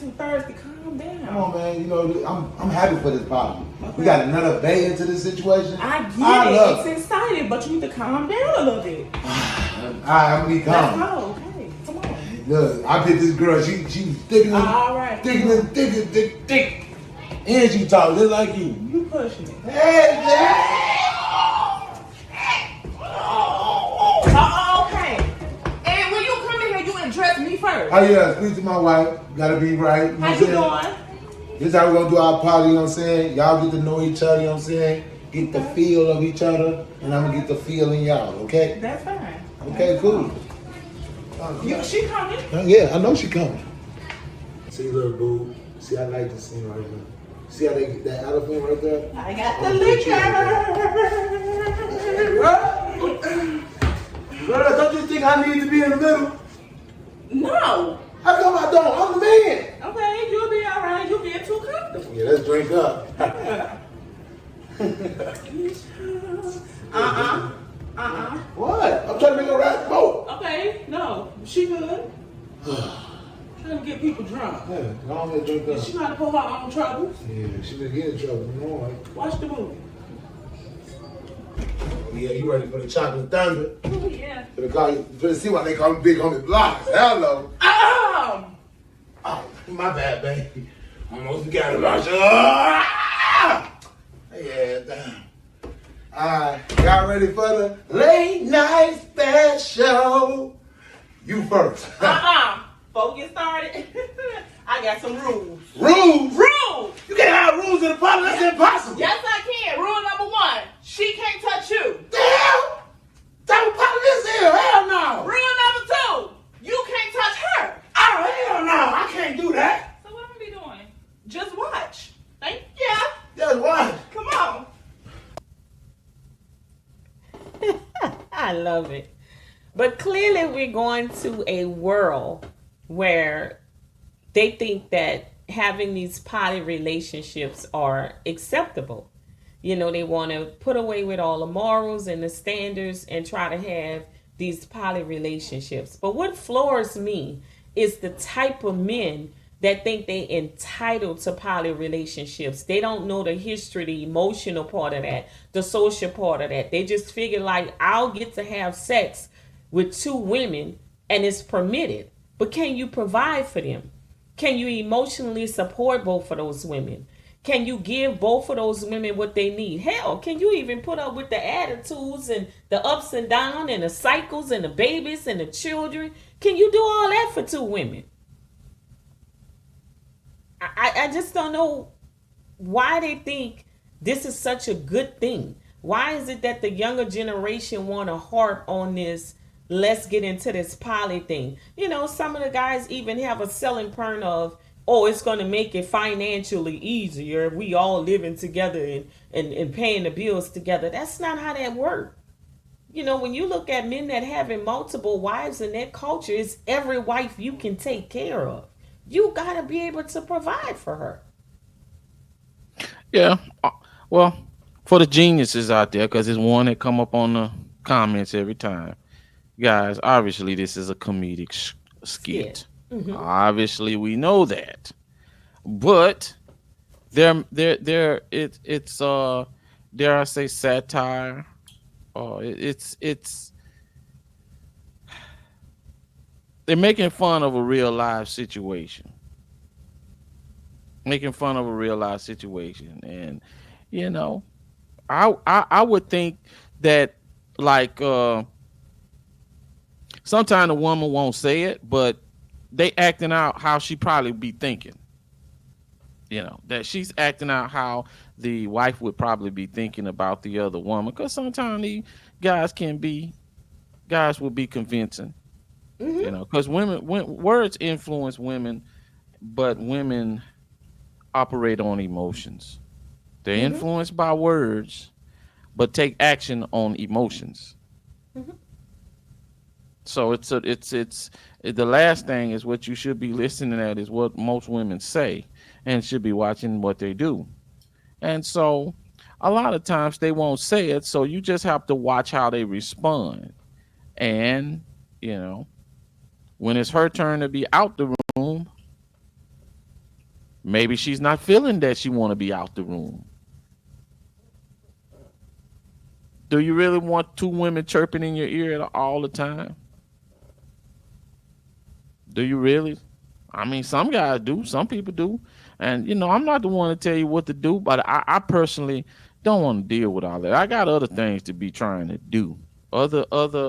too thirsty. Calm down. Come on, man. You know, I'm happy for this party. Okay. We got another bay into this situation. I get it. It's exciting, but you need to calm down a little bit. Alright, I'm gonna be calm. Let's go. Okay, come on. Look, I picked this girl. She was thicker than thick. And she talk just like you. You pushing it. Hey, Jack. Okay. And when you come in here, you address me first. Oh yeah, speak to my wife. Gotta be right. How you doing? This is how we're gonna do our party, you know what I'm saying? Y'all get to know each other, you know what I'm saying? Get the feel of each other, and I'm gonna get the feel in y'all, okay? That's fine. Okay, cool. She coming? Yeah, I know she coming. See, little boo. See, I like this scene right here. See how they get that elephant right there? I got the liquor. Girl, don't you think I need to be in the middle? No. How come I don't? I'm the man. Okay, you'll be all right. You'll get too comfortable. Yeah, let's drink up. What? I'm trying to make her ride the boat. Okay, no, she good. Trying to get people drunk. Yeah, go on and drink up. She got to put her own troubles. Yeah, she been getting in trouble. You know, like. Watch the movie. Oh, yeah, you ready for the chocolate thunder? Oh, yeah. Finna see why they call me Big Homie Blocks. Hello. Oh, my bad, baby. Almost got it about you. Yeah, damn. Alright, y'all ready for the late night special? You first. Before we get started, I got some rules. Rules? Rules! You can't have rules in the party. That's impossible. Yes, I can. Rule number 1. She can't touch you. The hell? Type of party this here? Hell no. Rule number 2. You can't touch her. Oh, hell no. I can't do that. So what am I be doing? Just watch. Thank you. Just watch. Come on. I love it. But clearly we're going to a world where they think that having these poly relationships are acceptable. You know, they want to put away with all the morals and the standards and try to have these poly relationships. But what floors me is the type of men that think they entitled to poly relationships. They don't know the history, the emotional part of that, the social part of that. They just figure like, I'll get to have sex with 2 women and it's permitted. But can you provide for them? Can you emotionally support both of those women? Can you give both of those women what they need? Hell, can you even put up with the attitudes and the ups and downs and the cycles and the babies and the children? Can you do all that for 2 women? I just don't know why they think this is such a good thing. Why is it that the younger generation want to harp on this, let's get into this poly thing? You know, some of the guys even have a selling point of, oh, it's going to make it financially easier. We all living together and paying the bills together. That's not how that works. You know, when you look at men that having multiple wives in that culture, it's every wife you can take care of. You got to be able to provide for her. Yeah. Well, for the geniuses out there, because there's one that come up on the comments every time. Guys, obviously this is a comedic skit. Yeah. Mm-hmm. Obviously we know that. But it's dare I say satire. It's they're making fun of a real life situation. And you know, I would think that like sometimes a woman won't say it, but they acting out how she probably be thinking. You know, that she's acting out how the wife would probably be thinking about the other woman. Because sometimes the guys will be convincing. Mm-hmm. You know, because words influence women, but women operate on emotions. They're mm-hmm. influenced by words, but take action on emotions. Mm-hmm. So it's the last thing is what you should be listening at is what most women say, and should be watching what they do. And so a lot of times they won't say it, so you just have to watch how they respond. And you know, when it's her turn to be out the room, Maybe she's not feeling that she want to be out the room. Do you really want two women chirping in your ear all the time? Do you really? I mean, some guys do, some people do. And, I'm not the one to tell you what to do, but I personally don't want to deal with all that. I got other things to be trying to do, other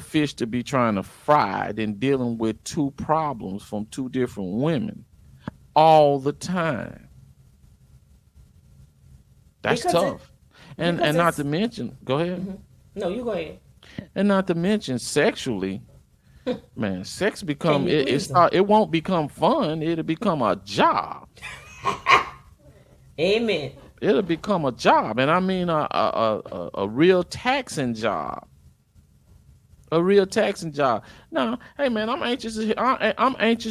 fish to be trying to fry than dealing with two problems from two different women all the time. That's because it tough. And because and not to it's mention, go ahead. no, you go ahead. And not to mention sexually, man, sex Can become you it, please it's them? not it won't become fun, it'll become a job. Amen. It'll become a job, and I mean a real taxing job. A real taxing job. Now, hey man, I'm anxious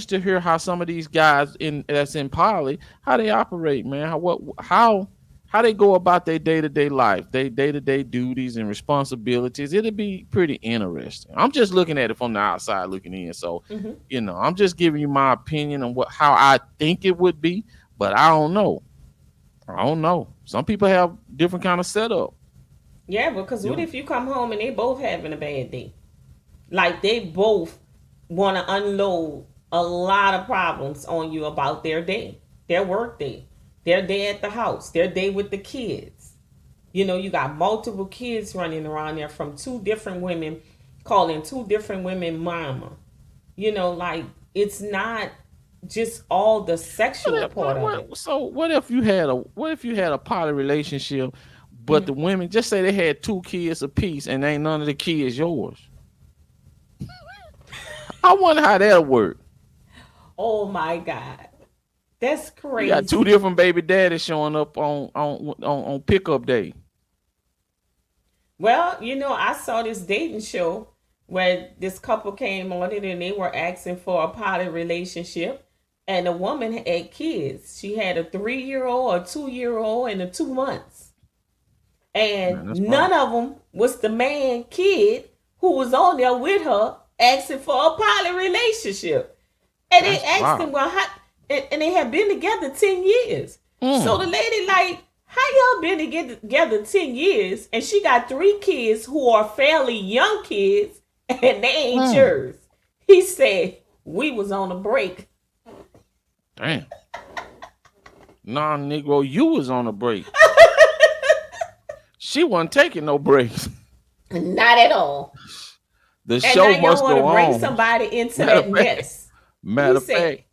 to hear how some of these guys in that's in poly, how they operate, man. How they go about their day-to-day life, their day-to-day duties and responsibilities. It'll be pretty interesting. I'm just looking at it from the outside looking in. So, Hmm. I'm just giving you my opinion on how I think it would be, but I don't know. I don't know. Some people have different kind of setup. Yeah, because You what know, if you come home and they both having a bad day? Like they both want to unload a lot of problems on you about their day, their work day, their day at the house, their day with the kids. You got multiple kids running around there from two different women, calling two different women mama. Like it's not just all the sexual part of it. so what if you had a poly relationship, but Mhm. the women just say they had two kids apiece and ain't none of the kids yours? I wonder how that'll work. Oh my God. That's You got two crazy. different baby daddies showing up on pickup day. Well, I saw this dating show where this couple came on it and they were asking for a poly relationship. And the woman had kids. She had a 3-year old, a 2-year old, and a 2 months. And Man, that's none wild. of them was the man kid who was on there with her asking for a poly relationship. And they That's asked him, wild. well, how, and they had been together 10 years. So the Mm, lady, like, how y'all been together 10 years and she got 3 kids who are fairly young kids and they ain't mm. yours? He said, we was on a break. Damn. Nah, Negro, you was on a break. She wasn't taking no breaks. Not at all. The And now show y'all must want to go bring on. somebody into Matter that of fact, mess. matter He of fact, said,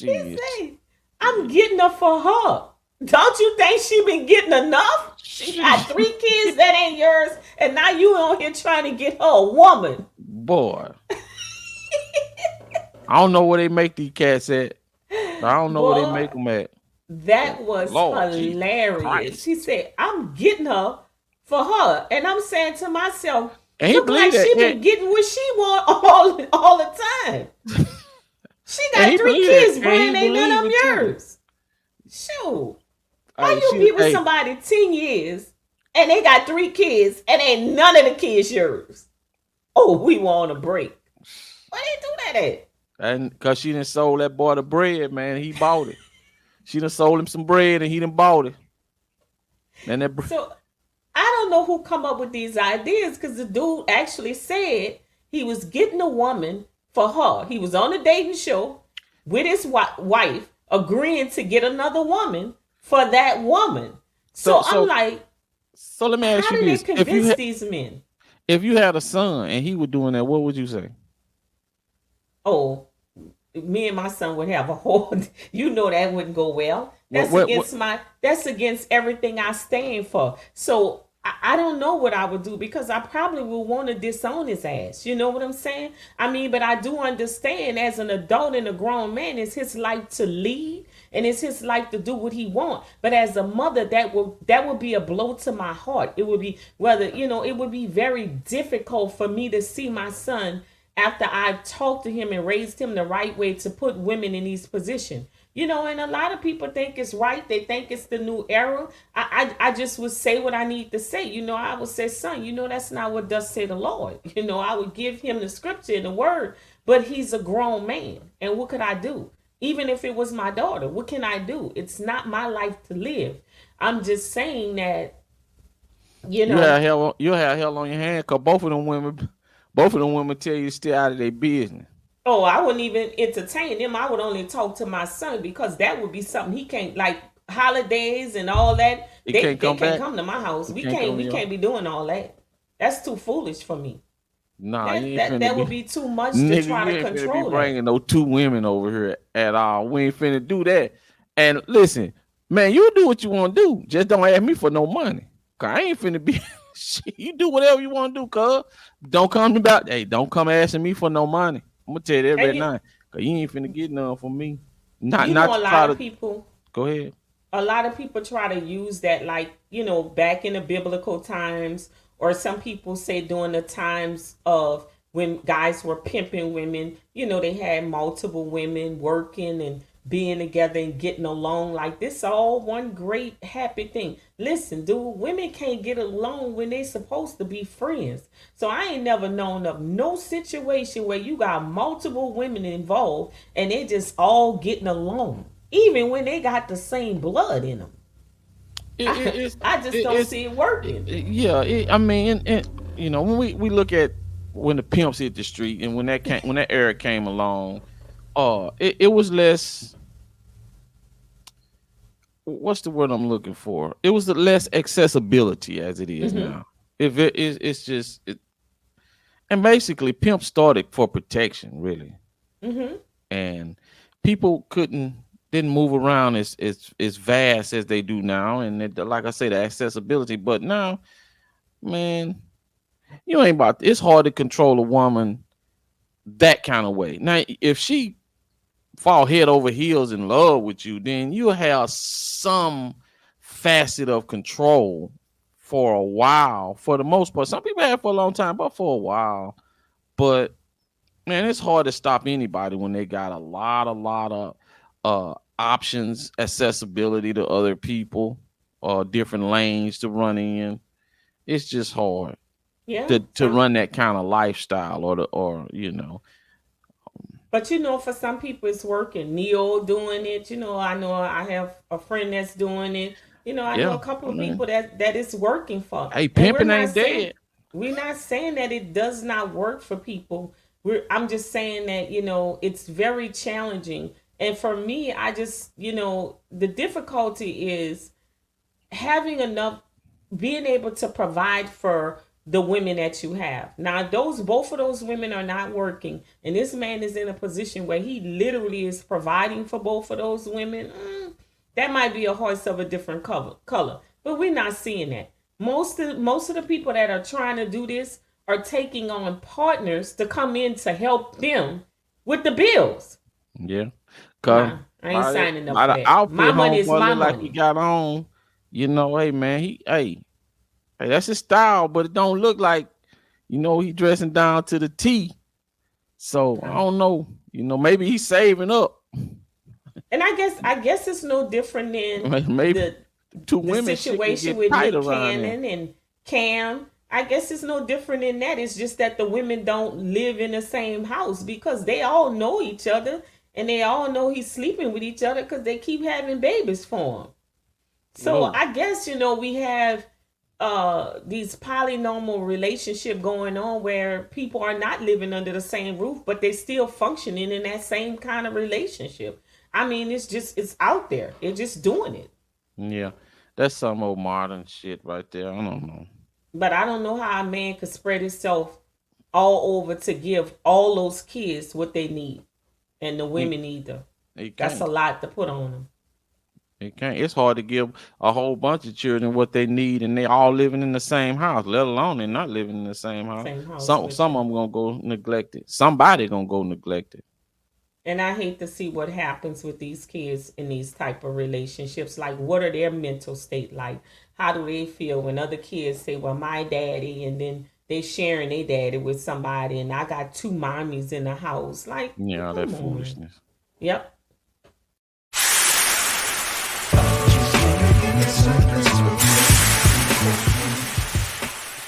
he she, said, I'm getting her for her. Don't you think she been getting enough? She she, got 3 kids that ain't yours, and now you on here trying to get her a woman. boy, I don't know where they make these cats at. I don't know where they Boy, make them at. that But was Lord Jesus hilarious. Christ, He said, I'm getting her for her. And I'm saying to myself, and he look like believed that. she been getting what she want all the time. She And got he 3 kids, believed it. but And he ain't none believed of them it too. yours. Shoot. How Hey, you she, be with hey, somebody 10 years and they got 3 kids and ain't none of the kids yours? Oh, we want a break. Why they do that at? and because she done sold that boy the bread, man, he bought it. She done sold him some bread, and he done bought it. And So I don't know who come up with these ideas because the dude actually said he was getting a woman for her. He was on a dating show with his wife, agreeing to get another woman for that woman. so So I'm so like, so let me ask how you do they this: convince these men? if you had a son and he was doing that, what would you say? Oh, me and my son would have a whole that wouldn't go well. What what? That's against everything I stand for. So I don't know what I would do because I probably would want to disown his ass. You know what I'm saying? I mean, but I do understand as an adult and a grown man, it's his life to lead and it's his life to do what he want. But as a mother, that would be a blow to my heart. It would be it would be very difficult for me to see my son after I've talked to him and raised him the right way to put women in these positions. And a lot of people think it's right. They think it's the new era. I just would say what I need to say. I would say, son, that's not what does say the Lord. I would give him the scripture and the word, but he's a grown man. And what could I do? Even if it was my daughter, what can I do? It's not my life to live. I'm just saying that, you You know, have hell. You have hell on your hand because both of them women tell you to stay out of their business. oh, I wouldn't even entertain them. I would only talk to my son because that would be something he can't, like holidays and all that. He They can't they come can't back. come to my house. He We can't can't come we to your. can't be doing all that. That's too foolish for me. Nah, you That ain't that finna that would be, be too much to nigga. try You to ain't finna be control that. bringing no two women over here at all. We ain't finna do that. And listen, man, you do what you want to do. Just don't ask me for no money. Cause I ain't finna be. Shit, you do whatever you want to do. Cause don't come about. Hey, don't come asking me for no money. I'm gonna tell you that And right now. Cause you ain't finna get none from me. Not you not know to try to go ahead. a lot of people try to use that, like, back in the biblical times, or some people say during the times of when guys were pimping women. They had multiple women working and being together and getting along, like this all one great happy thing. Listen, dude, women can't get along when they supposed to be friends. So I ain't never known of no situation where you got multiple women involved and they just all getting along, even when they got the same blood in them. It, it, I, it's I just don't see it working. yeah. I mean, when we look at when the pimps hit the street and when that era came along, it was less. What's the word I'm looking for? It was the less accessibility as it is Mm-hmm. now. If it is, it's just and basically pimp started for protection, really, Mm-hmm. and people didn't move around as vast as they do now, and like I say, the accessibility. But now, man, you ain't about. It's hard to control a woman that kind of way. Now, if she fall head over heels in love with you, then you have some facet of control for a while. For the most part, some people have for a long time, but for a while. But man, it's hard to stop anybody when they got a lot of options, accessibility to other people, different lanes to run in. It's just hard Yeah. to run that kind of lifestyle or. But for some people it's working. Neo doing it. I know I have a friend that's doing it. I know a Yeah, couple I of people mean, that it's working for. hey, And we're pimping not ain't saying dead. that it does not work for people. I'm just saying that, it's very challenging. And for me, I just, the difficulty is having enough, being able to provide for the women that you have. Now, those both of those women are not working, and this man is in a position where he literally is providing for both of those women. That might be a horse of a different color, but we're not seeing that. Most of the people that are trying to do this are taking on partners to come in to help them with the bills. Yeah. Cause Nah, I ain't signing up by for the that. My outfit money is homeboy my look like he money. got on, hey man, hey, that's his style, but it don't look like, he dressing down to the T. So I Nah. don't know. Maybe he's saving up. And I guess it's no different than Maybe the two the women shit can situation get with tight Nick around there. Cannon and Cam. I guess it's no different than that. It's just that the women don't live in the same house because they all know each other and they all know he's sleeping with each other because they keep having babies for him. So No. I guess we have these polynormal relationship going on where people are not living under the same roof but they still functioning in that same kind of relationship. I mean, it's out there. They're just doing it. Yeah. That's some old modern shit right there. I don't know. But I don't know how a man could spread himself all over to give all those kids what they need, and the He, women either. he That's a can't. lot to put on them. He can't. It's hard to give a whole bunch of children what they need, and they all living in the same house. Let alone they're not living in the same house. Same house Some with some you. of them gonna go neglected. Somebody gonna go neglected. And I hate to see what happens with these kids in these type of relationships. Like, what are their mental state like? How do they feel when other kids say, "Well, my daddy," and then they sharing their daddy with somebody, and I got two mommies in the house. Like, Yeah, that come on. foolishness. Yep.